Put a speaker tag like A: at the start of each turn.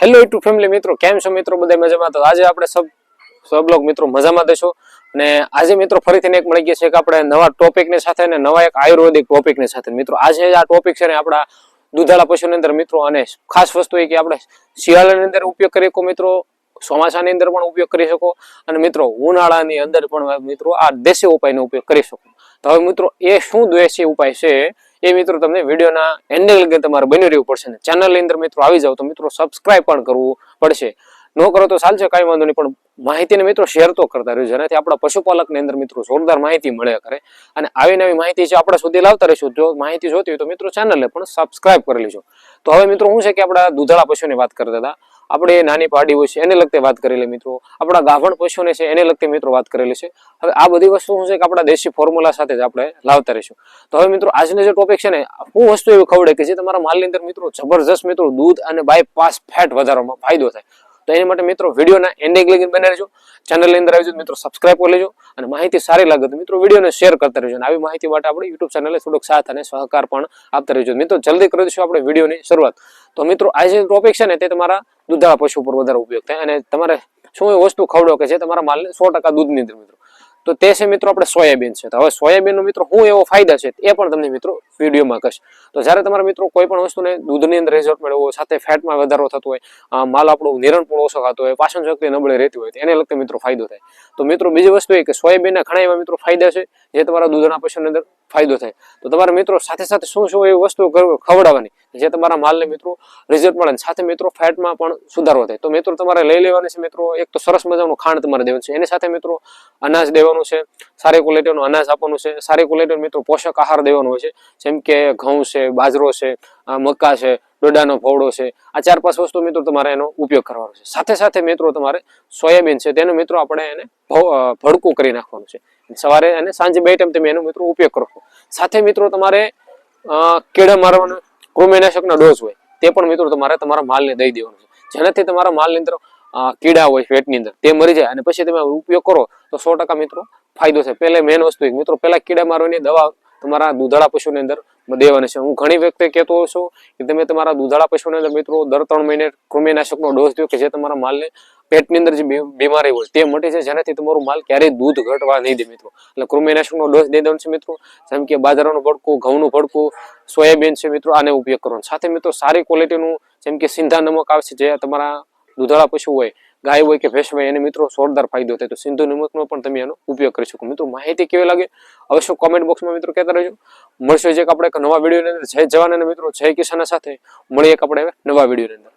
A: Hello YouTube family મિત્રો, કેમ છો મિત્રો? બધા મજામાં? તો આજે આપણે સબ લોગ મિત્રો મજામાં દેશો અને આજે મિત્રો ફરીથી એક મળી ગયા છે કે આપણે નવા ટોપિકની સાથે અને નવા એક આયુર્વેદિક ટોપિકની સાથે મિત્રો આજે આ ટોપિક છે ને આપણા દૂધાળા પશુની અંદર મિત્રો, અને ખાસ વસ્તુ એ કે આપણે શિયાળાની અંદર ઉપયોગ કરી શકો મિત્રો, ચોમાસાની અંદર પણ ઉપયોગ કરી શકો અને મિત્રો ઉનાળાની અંદર પણ મિત્રો આ દેશી ઉપાયનો ઉપયોગ કરી શકો. તો હવે મિત્રો એ શું દેશી ઉપાય છે એ મિત્રો તમને વિડીયોના એન્ડ લગી તમારે બની રહેવું પડશે ને ચેનલની અંદર મિત્રો આવી જાવ તો મિત્રો સબસ્ક્રાઇબ પણ કરવું પડશે. ન કરો તો ચાલશે, કાંઈ વાંધો નહીં, પણ માહિતીને મિત્રો શેર તો કરતા રહેજો, જેનાથી આપણા પશુપાલકની અંદર મિત્રો જોરદાર માહિતી મળે કરે અને આવી નવી માહિતી છે આપણા સુધી લાવતા રહીશું. જો માહિતી જોતી હોય તો મિત્રો ચેનલને પણ સબસ્ક્રાઇબ કરી લેજો. તો હવે મિત્રો શું છે કે આપણા દૂધાળા પશુની વાત કરતા હતા, આપણે નાની પાડી હોય છે એને લગતી વાત કરેલી મિત્રો, આપણા ગાભણ પશુને છે એને લગતી મિત્રો વાત કરેલી છે. હવે આ બધી વસ્તુ શું છે કે આપણા દેશી ફોર્મ્યુલા સાથે જ આપણે લાવતા રહીશું. તો હવે મિત્રો આજનો જે ટોપિક છે ને, હું વસ્તુ એવી ખવડે કે જે તમારા માલની અંદર મિત્રો જબરજસ્ત મિત્રો દૂધ અને બાયપાસ ફેટ વધારવામાં ફાયદો થાય. તો એની માટે મિત્રો વિડીયોના એન્ડિંગ લગી બને રહેજો, ચેનલની અંદર આવી મિત્રો સબસ્ક્રાઇબ કરી લેજો અને માહિતી સારી લાગે તો મિત્રો વિડીયોને શેર કરતા રહેજો. અને આવી માહિતી માટે આપણે યુટ્યુબ ચેનલને થોડોક સાથ અને સહકાર પણ આપતા રહેજો. મિત્રો જલ્દી કરી દઈશું આપણે વિડીયોની શરૂઆત. તો મિત્રો આજે ટોપિક છે ને તે તમારા દૂધાળા પશુ પર વધારે ઉપયોગ થાય અને તમારે શું એ વસ્તુ ખવડો કે જે તમારા માલને 100% દૂધની અંદર મિત્રો, તો તે છે મિત્રો આપણે સોયાબીન છે. તો હવે સોયાબીનનો મિત્રો શું એવો ફાયદા છે એ પણ તમને મિત્રો વિડીયોમાં કહીશ. તો જ્યારે તમારા મિત્રો કોઈ પણ વસ્તુને દૂધની અંદર રિઝલ્ટ મેળવવો, સાથે ફેટમાં વધારો થતો હોય, માલ આપણું નિરણ પણ ઓછો ખાતો હોય, પાચન શક્તિ નબળી રહેતી હોય, એને લગતી મિત્રો ફાયદો થાય. તો મિત્રો બીજી વસ્તુ એ કે સોયાબીનના ઘણા એવા મિત્રો ફાયદા છે જે તમારા દૂધના પશુની અંદર ફાયદો થાય. તો તમારા મિત્રો સાથે સાથે શું શું એવી વસ્તુ ખવડાવવાની જે તમારા માલને મિત્રો રિઝલ્ટ મળે, સાથે મિત્રો ફેટમાં પણ સુધારો થાય. તો મિત્રો તમારે લઈ લેવાની છે મિત્રો એક તો સરસ મજાનું ખાંડ તમારે દેવાનું છે, એની સાથે મિત્રો અનાજ દેવાનું છે, સારી ક્વોલિટીનું અનાજ આપવાનું છે, સારી ક્વોલિટીનું મિત્રો પોષક આહાર દેવાનો હોય છે, જેમ કે ઘઉં છે, બાજરો છે, મક્કા છે, ડોડાનો ફોવડો છે. આ 4-5 વસ્તુ મિત્રો તમારે એનો ઉપયોગ કરવાનો છે. સાથે સાથે મિત્રો તમારે સોયાબીન છે તેનો મિત્રો આપણે એને ભડકું કરી નાખવાનું છે. સવારે અને સાંજે 2 ટાઈમ તમે એનો મિત્રો ઉપયોગ કરો. સાથે મિત્રો તમારે કીડા મારવાનો કૃમિનાશકનો ડોઝ હોય તે પણ મિત્રો તમારે તમારા માલને દઈ દેવાનો છે, જેનાથી તમારા માલની અંદર કીડા હોય પેટની અંદર તે મરી જાય અને પછી તમે ઉપયોગ કરો તો 100% મિત્રો ફાયદો થાય. પહેલા મેન વસ્તુ મિત્રો પહેલા કીડા મારવાની દવા તમારા દૂધાળા પશુની અંદર દેવાની છે. હું ઘણી વ્યક્તિ કહેતો હોઉં છું કે તમે તમારા દૂધાળા પશુની અંદર મિત્રો દર 3 મહિને કૃમિનાશકનો ડોઝ દો કે જે તમારા માલને પેટની અંદર જે બીમારી હોય તે મટી જાય, જેનાથી તમારું માલ ક્યારેય દૂધ ઘટવા નહીં દે મિત્રો. એટલે કૃમિનાશકનો ડોઝ દઈ દેવાનો છે મિત્રો, જેમ કે બાજરાનું ભડકું, ઘઉંનું ભડકું, સોયાબીન છે મિત્રો, આને ઉપયોગ કરવાનો. સાથે મિત્રો સારી ક્વોલિટીનું જેમ કે સિંધા નમક આવે છે, જે તમારા દૂધાળા પશુ હોય, ગાય હોય કે ભેંસ હોય, એને મિત્રો જોરદાર ફાયદો થાય. તો સિંધુ નમકનો પણ તમે એનો ઉપયોગ કરી શકો. મિત્રો માહિતી કેવી લાગે અવશ્ય કોમેન્ટ બોક્સમાં મિત્રો કહેતા રહેજો. મળશે જે આપણે એક નવા વિડીયોની અંદર. જય જવાન અને મિત્રો જય કિસાન સાથે મળીએ આપણે નવા વિડીયોની અંદર.